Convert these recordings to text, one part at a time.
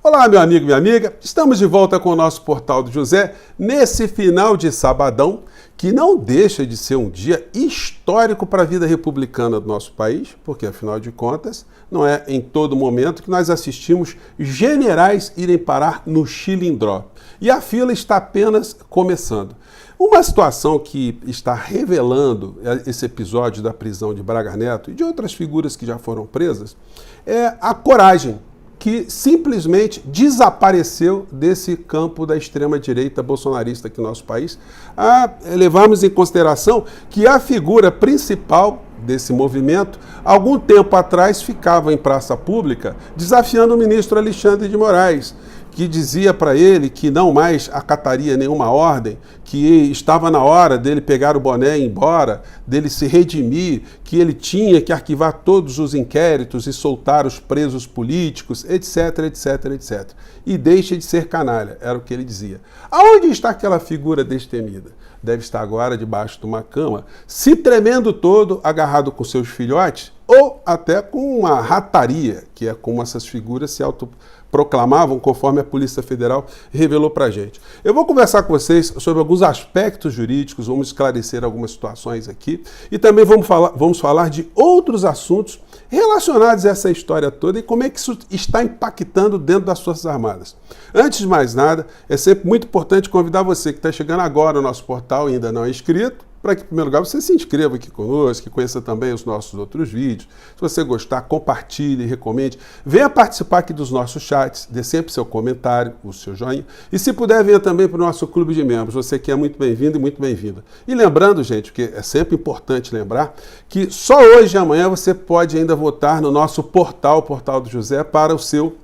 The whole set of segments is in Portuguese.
Olá, meu amigo, minha amiga. Estamos de volta com o nosso Portal do José nesse final de sabadão, que não deixa de ser um dia histórico para a vida republicana do nosso país, porque, afinal de contas, não é em todo momento que nós assistimos generais irem parar no Chilindró. E a fila está apenas começando. Uma situação que está revelando esse episódio da prisão de Braga Neto e de outras figuras que já foram presas é a coragem que simplesmente desapareceu desse campo da extrema-direita bolsonarista aqui no nosso país, a levarmos em consideração que a figura principal desse movimento, algum tempo atrás, ficava em praça pública desafiando o ministro Alexandre de Moraes, que dizia para ele que não mais acataria nenhuma ordem, que estava na hora dele pegar o boné e ir embora, dele se redimir, que ele tinha que arquivar todos os inquéritos e soltar os presos políticos, etc, etc, etc. E deixe de ser canalha, era o que ele dizia. Aonde está aquela figura destemida? Deve estar agora debaixo de uma cama, se tremendo todo, agarrado com seus filhotes, ou até com uma rataria, que é como essas figuras se autoproclamavam, conforme a Polícia Federal revelou para a gente. Eu vou conversar com vocês sobre alguns aspectos jurídicos, vamos esclarecer algumas situações aqui, e também vamos falar de outros assuntos relacionados a essa história toda e como é que isso está impactando dentro das Forças Armadas. Antes de mais nada, é sempre muito importante convidar você que está chegando agora no nosso portal e ainda não é inscrito, para que, em primeiro lugar, você se inscreva aqui conosco, que conheça também os nossos outros vídeos. Se você gostar, compartilhe, recomende. Venha participar aqui dos nossos chats, dê sempre seu comentário, o seu joinha. E se puder, venha também para o nosso clube de membros. Você que é muito bem-vindo e muito bem-vinda. E lembrando, gente, que é sempre importante lembrar, que só hoje e amanhã você pode ainda votar no nosso portal, Portal do José, para o seu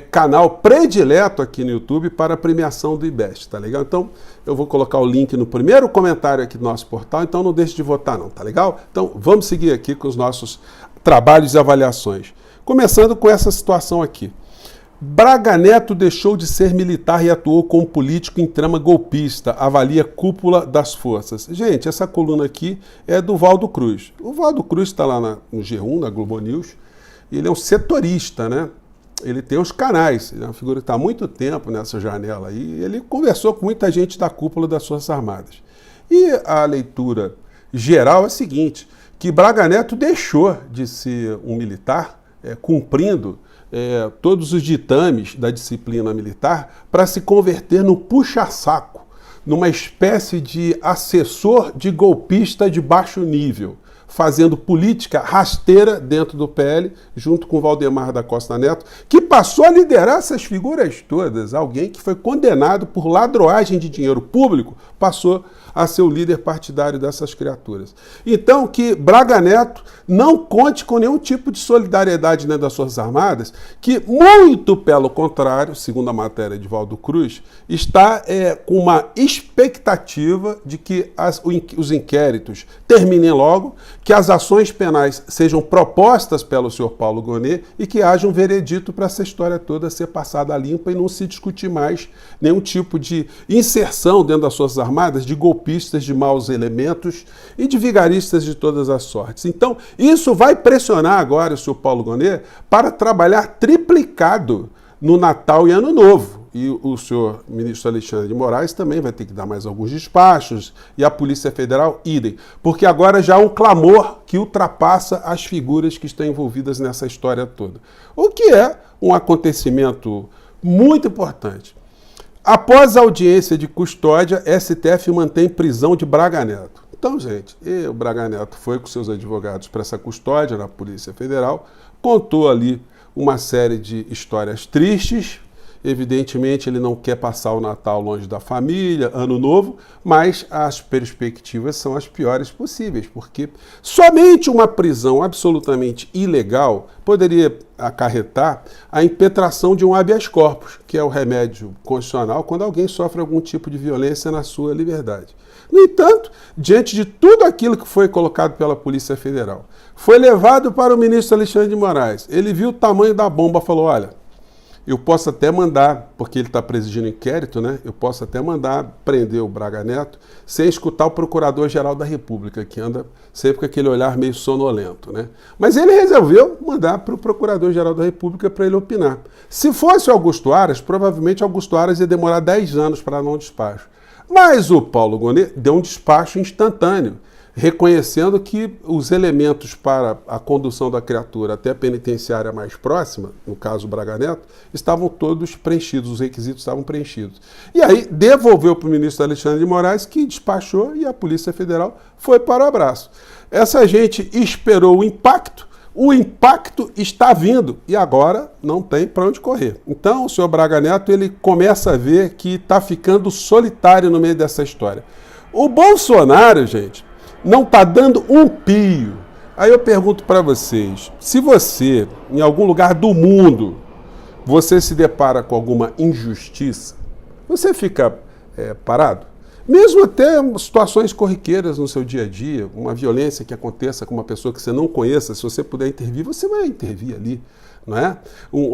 canal predileto aqui no YouTube para a premiação do IBEST, tá legal? Então, eu vou colocar o link no primeiro comentário aqui do nosso portal, então não deixe de votar não, tá legal? Então, vamos seguir aqui com os nossos trabalhos e avaliações. Começando com essa situação aqui. Braga Neto deixou de ser militar e atuou como político em trama golpista, avalia cúpula das forças. Gente, essa coluna aqui é do Valdo Cruz. O Valdo Cruz está lá no G1, na Globo News, e ele é um setorista, né? Ele tem os canais, ele é uma figura que está há muito tempo nessa janela aí, e ele conversou com muita gente da cúpula das Forças Armadas. E a leitura geral é a seguinte, que Braga Neto deixou de ser um militar, cumprindo todos os ditames da disciplina militar, para se converter no puxa-saco, numa espécie de assessor de golpista de baixo nível, fazendo política rasteira dentro do PL, junto com Valdemar da Costa Neto, que passou a liderar essas figuras todas. Alguém que foi condenado por ladroagem de dinheiro público passou a ser o líder partidário dessas criaturas. Então, que Braga Neto não conte com nenhum tipo de solidariedade dentro das Forças Armadas, que, muito pelo contrário, segundo a matéria de Valdo Cruz, está com uma expectativa de que os inquéritos terminem logo, que as ações penais sejam propostas pelo senhor Paulo Gonet e que haja um veredito para essa história toda ser passada a limpa e não se discutir mais nenhum tipo de inserção dentro das Forças Armadas de golpistas, de maus elementos e de vigaristas de todas as sortes. Então, isso vai pressionar agora o senhor Paulo Gonet para trabalhar triplicado no Natal e Ano Novo. E o senhor ministro Alexandre de Moraes também vai ter que dar mais alguns despachos, e a Polícia Federal, idem. Porque agora já há um clamor que ultrapassa as figuras que estão envolvidas nessa história toda. O que é um acontecimento muito importante. Após a audiência de custódia, STF mantém prisão de Braga Neto. Então, gente, o Braga Neto foi com seus advogados para essa custódia na Polícia Federal, contou ali uma série de histórias tristes. Evidentemente, ele não quer passar o Natal longe da família, Ano Novo, mas as perspectivas são as piores possíveis, porque somente uma prisão absolutamente ilegal poderia acarretar a impetração de um habeas corpus, que é o remédio constitucional quando alguém sofre algum tipo de violência na sua liberdade. No entanto, diante de tudo aquilo que foi colocado pela Polícia Federal, foi levado para o ministro Alexandre de Moraes. Ele viu o tamanho da bomba e falou, olha, Eu posso até mandar, porque ele está presidindo inquérito, né? Eu posso até mandar prender o Braga Neto sem escutar o Procurador-Geral da República, que anda sempre com aquele olhar meio sonolento, né? Mas ele resolveu mandar para o Procurador-Geral da República para ele opinar. Se fosse o Augusto Aras, provavelmente Augusto Aras ia demorar 10 anos para dar um despacho. Mas o Paulo Gonet deu um despacho instantâneo, reconhecendo que os elementos para a condução da criatura até a penitenciária mais próxima, no caso o Braga Neto, estavam todos preenchidos, os requisitos estavam preenchidos. E aí devolveu para o ministro Alexandre de Moraes, que despachou e a Polícia Federal foi para o abraço. Essa gente esperou o impacto está vindo e agora não tem para onde correr. Então o senhor Braga Neto ele começa a ver que está ficando solitário no meio dessa história. O Bolsonaro, gente, não está dando um pio. Aí eu pergunto para vocês, se você, em algum lugar do mundo, você se depara com alguma injustiça, você fica parado? Mesmo até situações corriqueiras no seu dia a dia, uma violência que aconteça com uma pessoa que você não conheça, se você puder intervir, você vai intervir ali. Não é?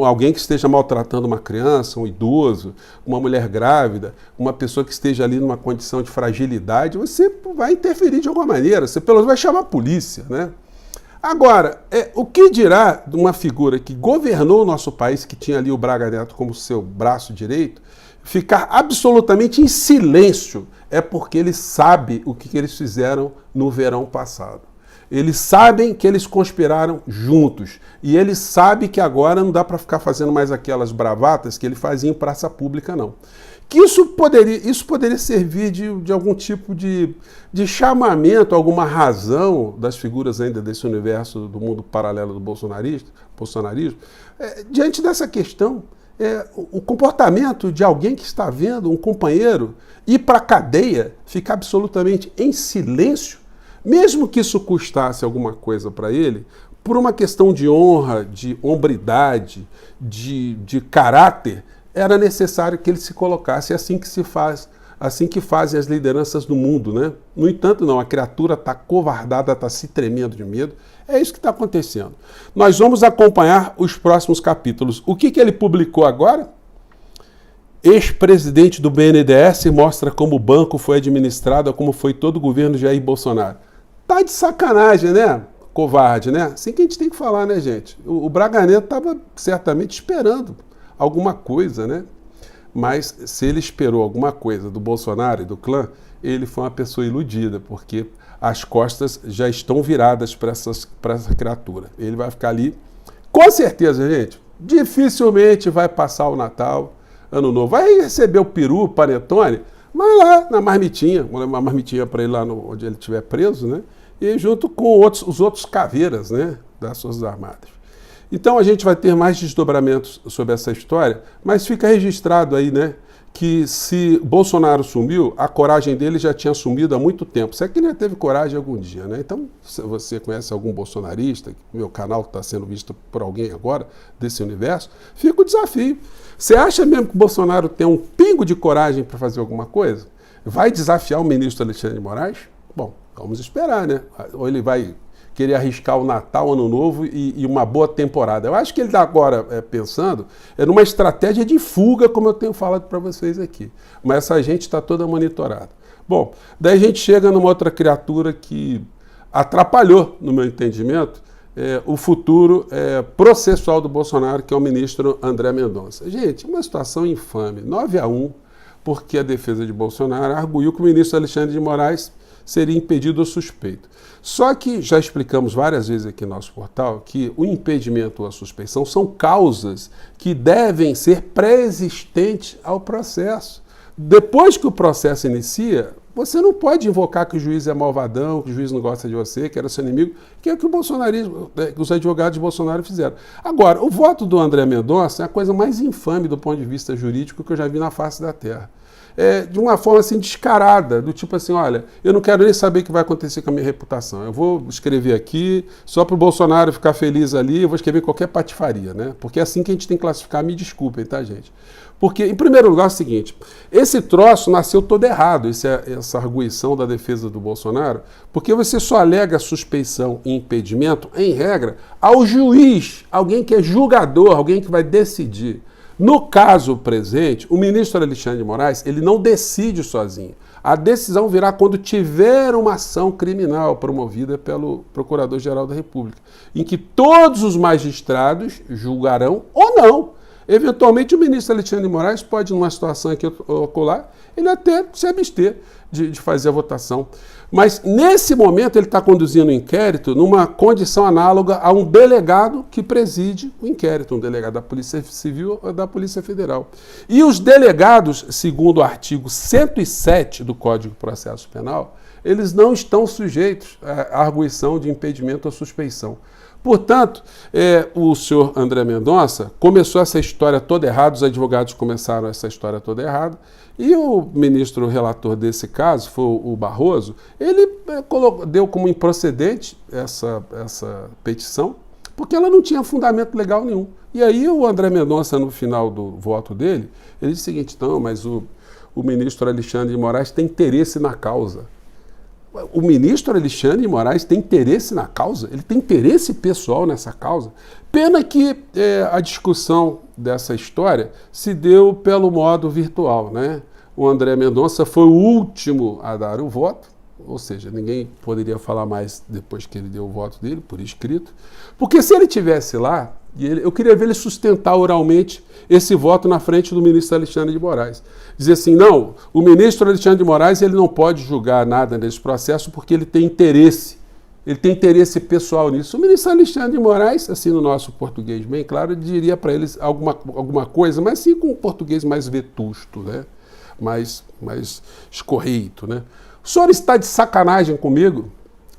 Alguém que esteja maltratando uma criança, um idoso, uma mulher grávida, uma pessoa que esteja ali numa condição de fragilidade, você vai interferir de alguma maneira, você pelo menos vai chamar a polícia, né? Agora, o que dirá de uma figura que governou o nosso país, que tinha ali o Braga Neto como seu braço direito, ficar absolutamente em silêncio é porque ele sabe o que eles fizeram no verão passado. Eles sabem que eles conspiraram juntos. E ele sabe que agora não dá para ficar fazendo mais aquelas bravatas que ele fazia em praça pública, não. Que isso poderia servir de algum tipo de chamamento, alguma razão das figuras ainda desse universo do mundo paralelo do bolsonarismo, diante dessa questão. O comportamento de alguém que está vendo um companheiro ir para a cadeia, ficar absolutamente em silêncio, mesmo que isso custasse alguma coisa para ele, por uma questão de honra, de hombridade, de caráter, era necessário que ele se colocasse. É assim que se faz, assim que fazem as lideranças do mundo, né? No entanto, não, a criatura está covardada, está se tremendo de medo. É isso que está acontecendo. Nós vamos acompanhar os próximos capítulos. O que ele publicou agora? Ex-presidente do BNDES mostra como o banco foi administrado, como foi todo o governo Jair Bolsonaro. Tá de sacanagem, né? Covarde, né? Assim que a gente tem que falar, né, gente? O Braga Neto estava certamente esperando alguma coisa, né? Mas se ele esperou alguma coisa do Bolsonaro e do clã, ele foi uma pessoa iludida, porque as costas já estão viradas para essa criatura. Ele vai ficar ali, com certeza, gente, dificilmente vai passar o Natal, Ano Novo. Vai receber o peru, o panetone, vai lá na marmitinha, uma marmitinha para ele lá onde ele estiver preso, né? E junto com os outros caveiras, né, das Forças Armadas. Então a gente vai ter mais desdobramentos sobre essa história, mas fica registrado aí, né, que se Bolsonaro sumiu, a coragem dele já tinha sumido há muito tempo. Será que ele já teve coragem algum dia, né? Então, se você conhece algum bolsonarista, meu canal está sendo visto por alguém agora, desse universo, fica o desafio. Você acha mesmo que o Bolsonaro tem um pingo de coragem para fazer alguma coisa? Vai desafiar o ministro Alexandre de Moraes? Bom, vamos esperar, né? Ou ele vai querer arriscar o Natal, Ano Novo e uma boa temporada. Eu acho que ele está agora pensando numa estratégia de fuga, como eu tenho falado para vocês aqui. Mas essa gente está toda monitorada. Bom, daí a gente chega numa outra criatura que atrapalhou, no meu entendimento, o futuro processual do Bolsonaro, que é o ministro André Mendonça. Gente, uma situação infame, 9-1, porque a defesa de Bolsonaro arguiu que o ministro Alexandre de Moraes seria impedido ou suspeito. Só que já explicamos várias vezes aqui no nosso portal que o impedimento ou a suspeição são causas que devem ser pré-existentes ao processo. Depois que o processo inicia, você não pode invocar que o juiz é malvadão, que o juiz não gosta de você, que era seu inimigo, que é o que o bolsonarismo, que os advogados de Bolsonaro fizeram. Agora, o voto do André Mendonça é a coisa mais infame do ponto de vista jurídico que eu já vi na face da Terra. De uma forma assim descarada, do tipo assim, olha, eu não quero nem saber o que vai acontecer com a minha reputação. Eu vou escrever aqui, só para o Bolsonaro ficar feliz ali, eu vou escrever qualquer patifaria, né? Porque é assim que a gente tem que classificar, me desculpem, tá, gente? Porque, em primeiro lugar, é o seguinte, esse troço nasceu todo errado, essa arguição da defesa do Bolsonaro, porque você só alega suspeição e impedimento, em regra, ao juiz, alguém que é julgador, alguém que vai decidir. No caso presente, o ministro Alexandre de Moraes, ele não decide sozinho. A decisão virá quando tiver uma ação criminal promovida pelo Procurador-Geral da República, em que todos os magistrados julgarão ou não. Eventualmente, o ministro Alexandre de Moraes pode, numa situação aqui ou acolá, ele até se abster de fazer a votação. Mas, nesse momento, ele está conduzindo o inquérito numa condição análoga a um delegado que preside o inquérito, um delegado da Polícia Civil ou da Polícia Federal. E os delegados, segundo o artigo 107 do Código de Processo Penal, eles não estão sujeitos à arguição de impedimento ou suspeição. Portanto, o senhor André Mendonça começou essa história toda errada, os advogados começaram essa história toda errada, e o ministro relator desse caso, foi o Barroso, ele deu como improcedente essa petição, porque ela não tinha fundamento legal nenhum. E aí o André Mendonça, no final do voto dele, ele disse o seguinte: não, mas o ministro Alexandre de Moraes tem interesse na causa. O ministro Alexandre de Moraes tem interesse na causa? Ele tem interesse pessoal nessa causa? Pena que a discussão dessa história se deu pelo modo virtual, né? O André Mendonça foi o último a dar o voto, ou seja, ninguém poderia falar mais depois que ele deu o voto dele, por escrito, porque se ele tivesse lá, eu queria ver ele sustentar oralmente esse voto na frente do ministro Alexandre de Moraes. Dizer assim, não, o ministro Alexandre de Moraes ele não pode julgar nada nesse processo porque ele tem interesse pessoal nisso. O ministro Alexandre de Moraes, assim no nosso português bem claro, diria para eles alguma coisa, mas sim com um português mais vetusto, né? mais escorreito, né? O senhor está de sacanagem comigo?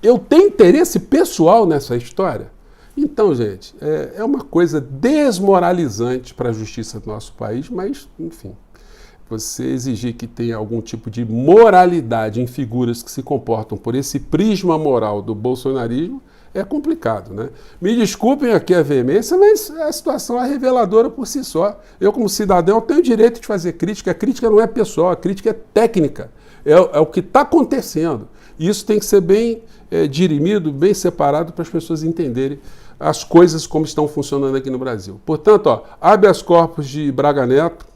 Eu tenho interesse pessoal nessa história? Então, gente, é uma coisa desmoralizante para a justiça do nosso país, mas, enfim, você exigir que tenha algum tipo de moralidade em figuras que se comportam por esse prisma moral do bolsonarismo é complicado, né? Me desculpem aqui a veemência, mas a situação é reveladora por si só. Eu, como cidadão, tenho o direito de fazer crítica. A crítica não é pessoal, a crítica é técnica. É o que está acontecendo. E isso tem que ser bem dirimido, bem separado para as pessoas entenderem as coisas como estão funcionando aqui no Brasil. Portanto, habeas corpus de Braga Neto,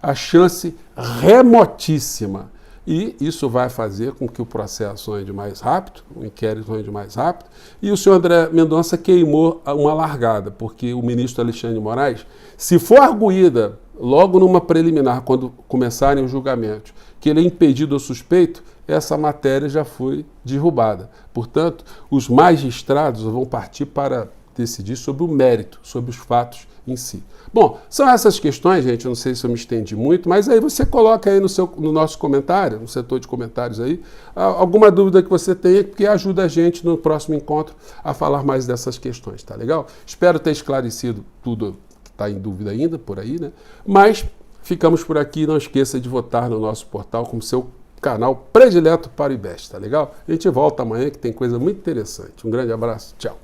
a chance remotíssima. E isso vai fazer com que o processo ande mais rápido, o inquérito ande mais rápido. E o senhor André Mendonça queimou uma largada, porque o ministro Alexandre de Moraes, se for arguída logo numa preliminar, quando começarem os julgamentos, que ele é impedido ou suspeito, essa matéria já foi derrubada. Portanto, os magistrados vão partir para decidir sobre o mérito, sobre os fatos em si. Bom, são essas questões, gente, eu não sei se eu me estendi muito, mas aí você coloca aí no nosso comentário, no setor de comentários aí, alguma dúvida que você tenha, que ajuda a gente no próximo encontro a falar mais dessas questões, tá legal? Espero ter esclarecido tudo que está em dúvida ainda por aí, né? Mas ficamos por aqui, não esqueça de votar no nosso portal como seu canal predileto para o IBEST, tá legal? A gente volta amanhã que tem coisa muito interessante. Um grande abraço, tchau.